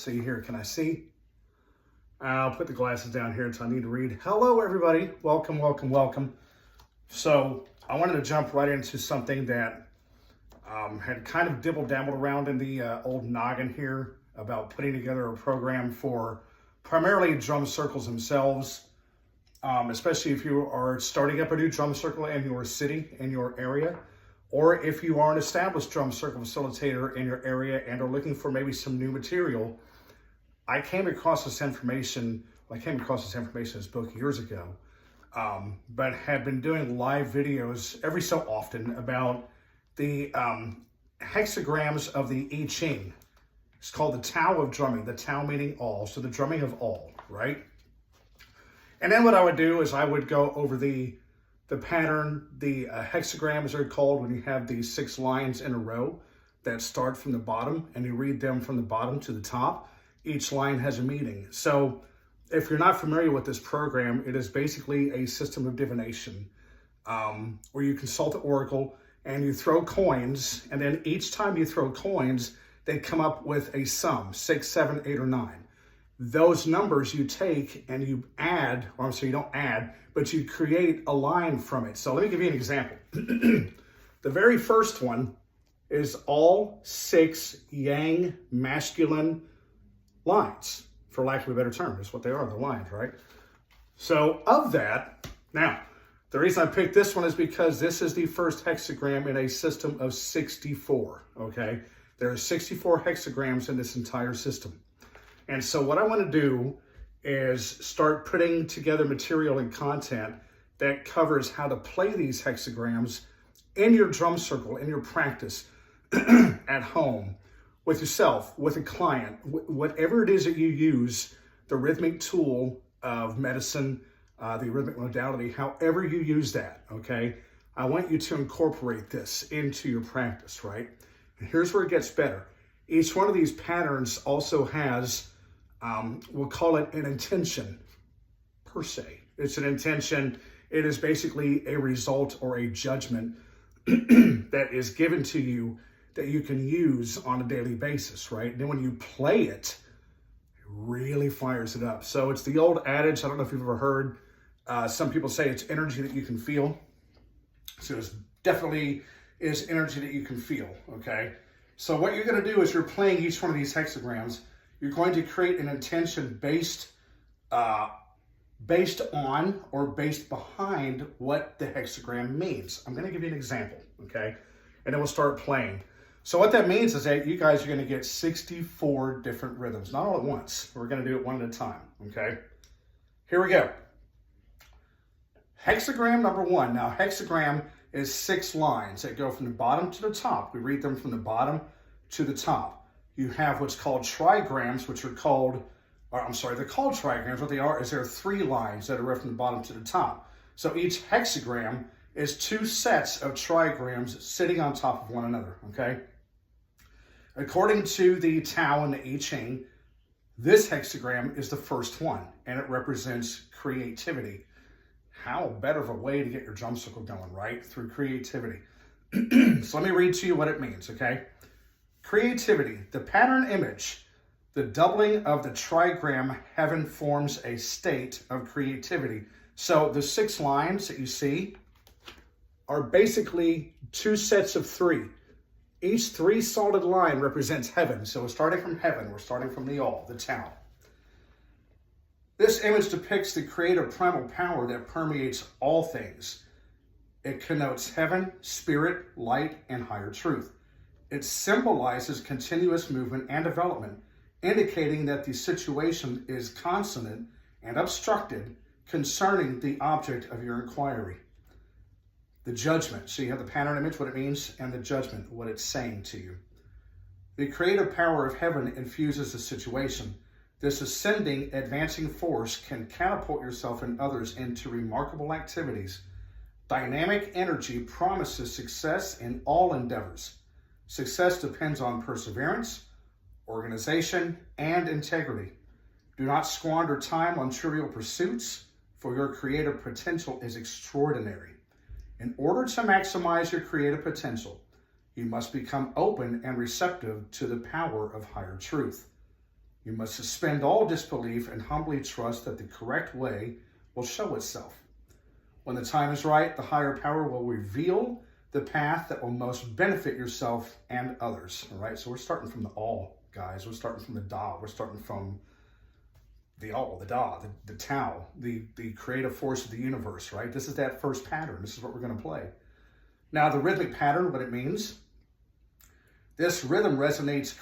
see here. Can I see? I'll put the glasses down here until I need to read. Hello, everybody. Welcome, welcome, welcome. So I wanted to jump right into something that had kind of dibble-dabbled around in the old noggin here about putting together a program for primarily drum circles themselves, especially if you are starting up a new drum circle in your city, in your area, or if you are an established drum circle facilitator in your area and are looking for maybe some new material. I came across this information in this book years ago, but had been doing live videos every so often about the hexagrams of the I Ching. It's called the Tao of Drumming, the Tao meaning all, so the drumming of all, right? And then what I would do is I would go over the pattern, the hexagrams are called when you have these 6 lines in a row that start from the bottom and you read them from the bottom to the top. Each line has a meaning. So if you're not familiar with this program, it is basically a system of divination where you consult the oracle and you throw coins, and then each time you throw coins, they come up with a sum, 6, 7, 8, or 9. Those numbers you take and you add, or I'm sorry, you don't add, but you create a line from it. So let me give you an example. The very first one is all 6 yang masculine lines, for lack of a better term. That's what they are, they're lines, right? So of that, now, the reason I picked this one is because this is the first hexagram in a system of 64, okay? There are 64 hexagrams in this entire system. And so what I want to do is start putting together material and content that covers how to play these hexagrams in your drum circle, in your practice, at home, with yourself, with a client, whatever it is that you use, the rhythmic tool of medicine, the rhythmic modality, however you use that, okay? I want you to incorporate this into your practice, right? And here's where it gets better. Each one of these patterns also has, we'll call it an intention per se. It's an intention. It is basically a result or a judgment that is given to you that you can use on a daily basis, right? And then when you play it, it really fires it up. So it's the old adage, I don't know if you've ever heard, some people say it's energy that you can feel. So it's definitely is energy that you can feel, okay? So what you're gonna do is you're playing each one of these hexagrams, you're going to create an intention based on or based behind what the hexagram means. I'm gonna give you an example, okay? And then we'll start playing. So what that means is that you guys are gonna get 64 different rhythms, not all at once. We're gonna do it one at a time, okay? Here we go. Hexagram number 1. Now, hexagram is 6 lines that go from the bottom to the top. We read them from the bottom to the top. You have what's called trigrams, which are called, they're called trigrams. What they are is there are 3 lines that are read from the bottom to the top. So each hexagram is 2 sets of trigrams sitting on top of one another, okay? According to the Tao and the I Ching, this hexagram is the first one, and it represents creativity. How better of a way to get your drum circle going, right? Through creativity. So let me read to you what it means, okay? Creativity, the pattern image, the doubling of the trigram heaven forms a state of creativity. So the 6 lines that you see are basically 2 sets of 3. Each 3 solid line represents heaven. So we're starting from heaven. We're starting from the all, the Tao. This image depicts the creative primal power that permeates all things. It connotes heaven, spirit, light, and higher truth. It symbolizes continuous movement and development, indicating that the situation is consonant and obstructed concerning the object of your inquiry. The judgment. So you have the pattern image, what it means, and the judgment, what it's saying to you. The creative power of heaven infuses the situation. This ascending, advancing force can catapult yourself and others into remarkable activities. Dynamic energy promises success in all endeavors. Success depends on perseverance, organization, and integrity. Do not squander time on trivial pursuits, for your creative potential is extraordinary. In order to maximize your creative potential, you must become open and receptive to the power of higher truth. You must suspend all disbelief and humbly trust that the correct way will show itself. When the time is right, the higher power will reveal the path that will most benefit yourself and others. All right, so we're starting from the all, guys. We're starting from the Da. We're starting from the all, the Da, the Tao, the creative force of the universe, right? This is that first pattern. This is what we're going to play. Now, the rhythmic pattern, what it means, this rhythm resonates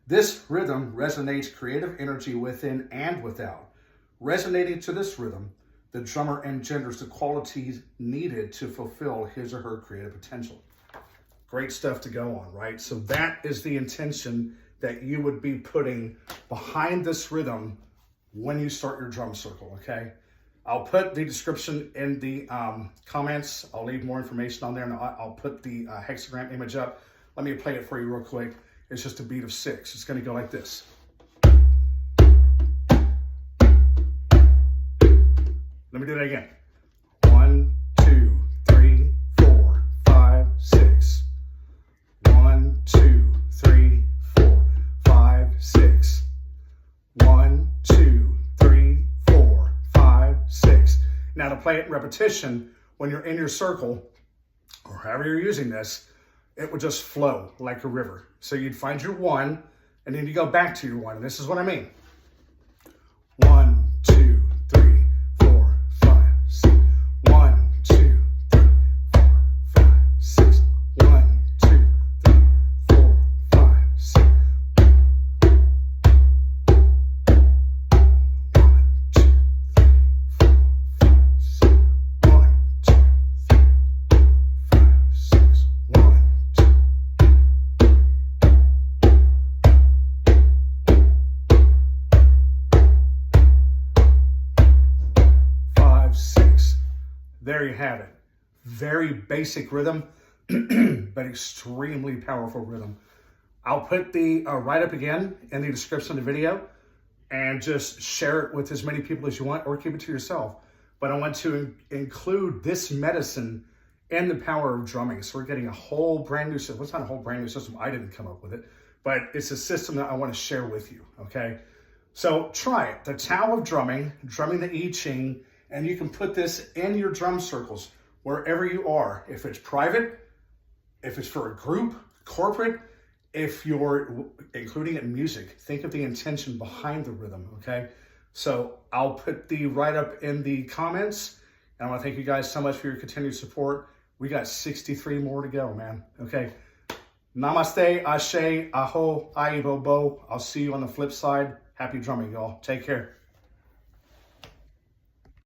This rhythm resonates creative energy within and without. Resonating to this rhythm, the drummer engenders the qualities needed to fulfill his or her creative potential. Great stuff to go on, right? So that is the intention that you would be putting behind this rhythm when you start your drum circle, okay? I'll put the description in the comments. I'll leave more information on there, and I'll put the hexagram image up. Let me play it for you real quick. It's just a beat of 6. It's going to go like this. Let me do that again. 1, 2, 3, 4, 5, 6. 1, 2, 3, 4, 5, 6. 1, 2, 3, 4, 5, 6. Now to play it in repetition, when you're in your circle, or however you're using this, it would just flow like a river. So you'd find your 1, and then you go back to your 1. And this is what I mean. 1, 2, 3, 4, 5, 6. 1, 2, 3, 4, 5, 6. 1, 2, 3, 4, 5, 6. 6. There you have it. Very basic rhythm, but extremely powerful rhythm. I'll put the write-up again in the description of the video, and just share it with as many people as you want, or keep it to yourself. But I want to include this medicine in the power of drumming. So we're getting a whole brand new system. Well, it's not a whole brand new system. I didn't come up with it, but it's a system that I want to share with you, okay? So try it. The Tao of Drumming, drumming the I Ching, and you can put this in your drum circles, wherever you are. If it's private, if it's for a group, corporate, if you're including it in music, think of the intention behind the rhythm, okay? So I'll put the write-up in the comments, and I want to thank you guys so much for your continued support. We got 63 more to go, man, okay? Namaste, ashe, aho, aibobo. I'll see you on the flip side. Happy drumming, y'all. Take care.